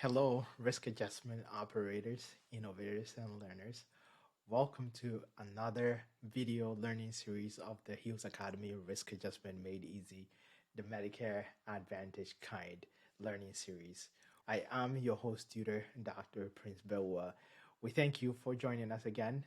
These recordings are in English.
Hello, risk adjustment operators, innovators, and learners. Welcome to another video learning series of the Hughes Academy Risk Adjustment Made Easy, the Medicare Advantage kind learning series. I am your host tutor, Dr. Prince Belwa. We thank you for joining us again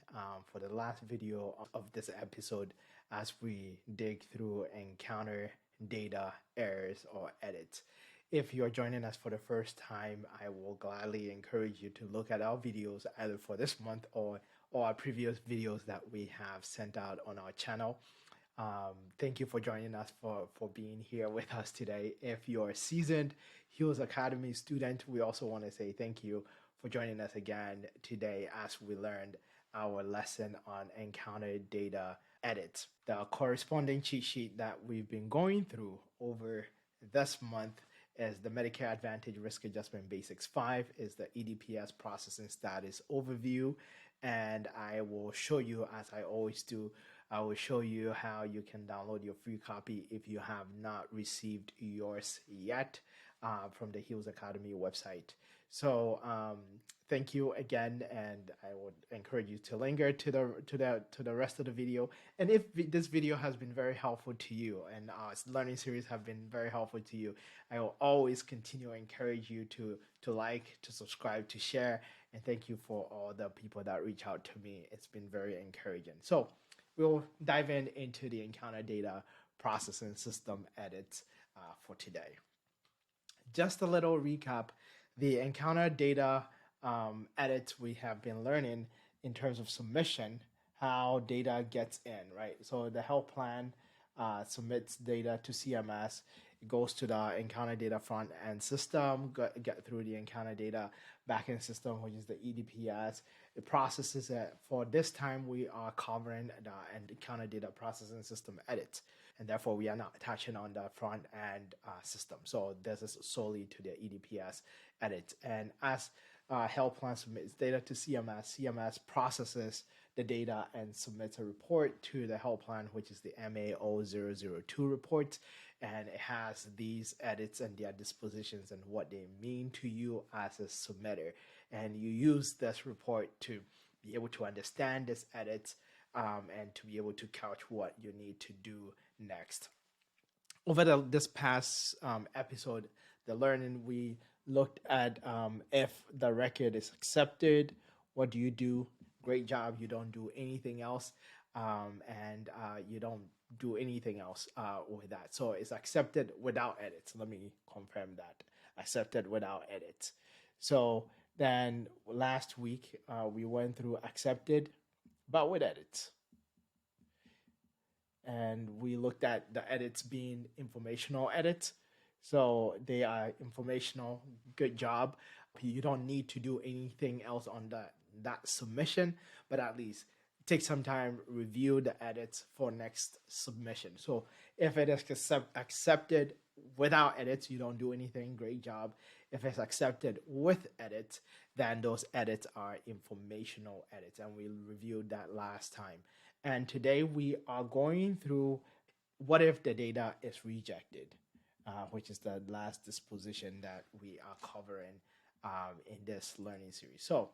for the last video of this episode as we dig through encounter data errors or edits. If you're joining us for the first time, I will gladly encourage you to look at our videos either for this month or our previous videos that we have sent out on our channel. Thank you for joining us for being here with us today. If you're a seasoned Hughes Academy student, we also want to say thank you for joining us again today as we learned our lesson on encounter data edits. The corresponding cheat sheet that we've been going through over this month is the Medicare Advantage Risk Adjustment Basics 5, is the EDPS Processing Status Overview. And I will show you, as I always do, I will show you how you can download your free copy if you have not received yours yet from the Hughes Academy website. So thank you again, and I would encourage you to linger to the rest of the video. And if this video has been very helpful to you and our learning series have been very helpful to you, I will always continue to encourage you to like, to subscribe, to share, and thank you for all the people that reach out to me. It's been very encouraging. So we'll dive into the encounter data processing system edits for today. Just a little recap. The encounter data edits we have been learning in terms of submission, how data gets in, right? So the health plan submits data to CMS. It goes to the encounter data front end system, get through the encounter data backend system, which is the EDPS. It processes it. For this time, we are covering the encounter data processing system edits, and therefore we are not touching on the front end system. So this is solely to the EDPS edits. And as health plan submits data to CMS, CMS processes the data and submits a report to the health plan, which is the MAO002 report. And it has these edits and their dispositions and what they mean to you as a submitter. And you use this report to be able to understand these edits and to be able to couch what you need to do next. Over this past episode, the learning, we looked at if the record is accepted, what do you do? Great job. You don't do anything else. And you don't do anything else with that. So it's accepted without edits. Let me confirm that. Accepted without edits. So then last week, we went through accepted, but with edits. And we looked at the edits being informational edits. So they are informational. Good job. You don't need to do anything else on that submission, but at least take some time, review the edits for next submission. So if it is accepted without edits, you don't do anything. Great job. If it's accepted with edits, then those edits are informational edits. And we reviewed that last time. And today we are going through what if the data is rejected, which is the last disposition that we are covering in this learning series. So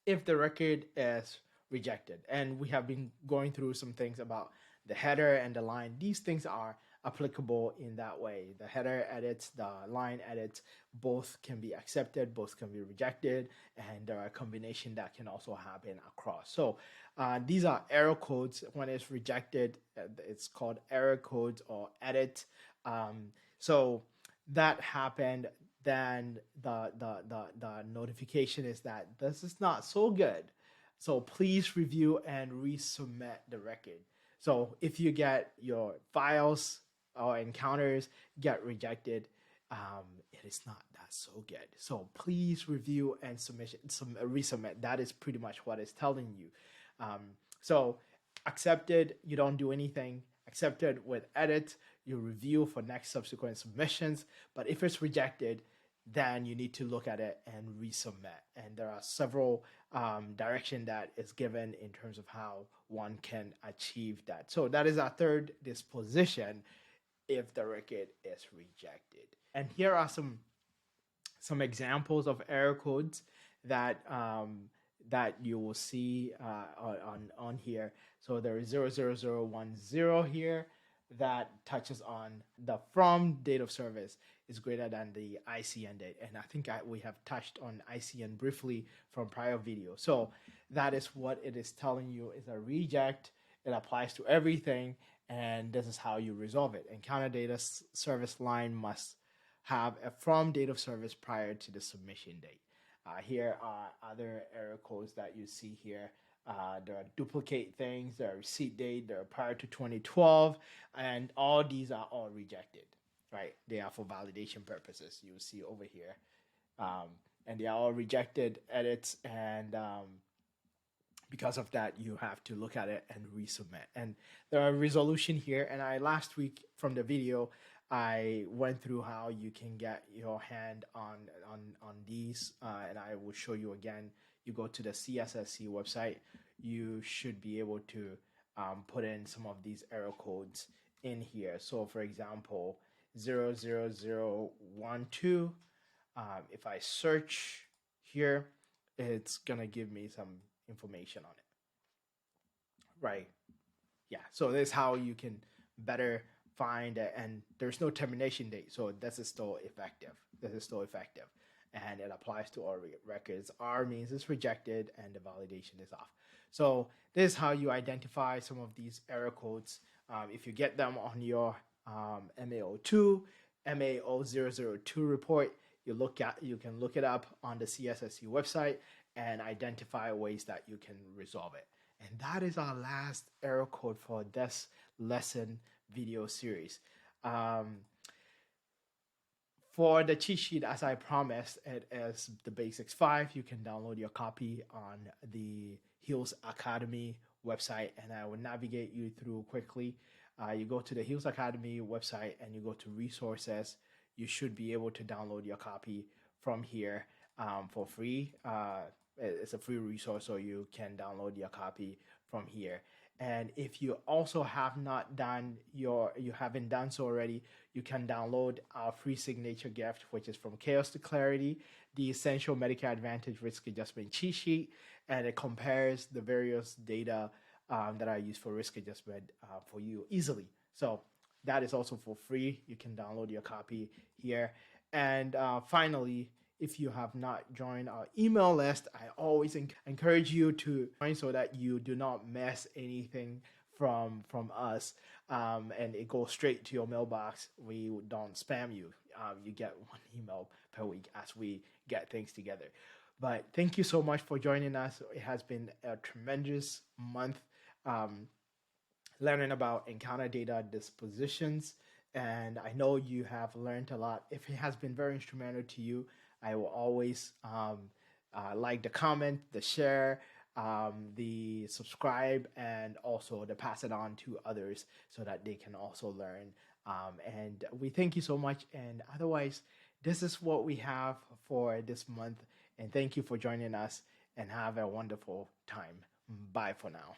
if the record is rejected, and we have been going through some things about the header and the line, these things are applicable in that way. The header edits, the line edits, both can be accepted, both can be rejected, and there are a combination that can also happen across. So these are error codes. When it's rejected, it's called error codes or edit. So that happened, then the notification is that this is not so good. So please review and resubmit the record. So if you get your files or encounters get rejected, it is not that so good. So please review and resubmit. That is pretty much what it's telling you. So accepted, you don't do anything. Accepted with edit, you review for next subsequent submissions. But if it's rejected, then you need to look at it and resubmit. And there are several direction that is given in terms of how one can achieve that. So that is our third disposition if the record is rejected. And here are some some examples of error codes that that you will see on here. So there is 00010 here that touches on the from date of service is greater than the ICN date. And I think we have touched on ICN briefly from prior video. So that is what it is telling you is a reject. It applies to everything. And this is how you resolve it. Encounter data service line must have a from date of service prior to the submission date. Here are other error codes that you see here. There are duplicate things, there are receipt date, there are prior to 2012, and all these are all rejected, right? They are for validation purposes. You see over here. And they are all rejected edits, and because of that, you have to look at it and resubmit. And there are resolution here, and last week from the video, I went through how you can get your hand on these, and I will show you again. You go to the CSSC website, you should be able to put in some of these error codes in here. So for example, 00012, if I search here, it's gonna give me some information on it, right? Yeah, so this is how you can better find it, and there's no termination date, so this is still effective. And it applies to all records. R means it's rejected and the validation is off. So this is how you identify some of these error codes. If you get them on your MAO2, MAO002 report, you can look it up on the CSSC website and identify ways that you can resolve it. And that is our last error code for this lesson video series. For the cheat sheet, as I promised, it is the Basics 5. You can download your copy on the Hills Academy website, and I will navigate you through quickly. You go to the Hills Academy website and you go to resources. You should be able to download your copy from here for free. It's a free resource, so you can download your copy from here. And if you also have not done you haven't done so already, you can download our free signature gift, which is From Chaos to Clarity, the Essential Medicare Advantage Risk Adjustment Cheat Sheet, and it compares the various data that are used for risk adjustment for you easily. So that is also for free. You can download your copy here. And finally, if you have not joined our email list, I always encourage you to join so that you do not miss anything from us, and it goes straight to your mailbox. We don't spam you. You get one email per week as we get things together. But thank you so much for joining us. It has been a tremendous month learning about encounter data dispositions, and I know you have learned a lot. If it has been very instrumental to you, I will always like the comment, the share, the subscribe, and also to pass it on to others so that they can also learn. And we thank you so much. And otherwise, this is what we have for this month. And thank you for joining us, and have a wonderful time. Bye for now.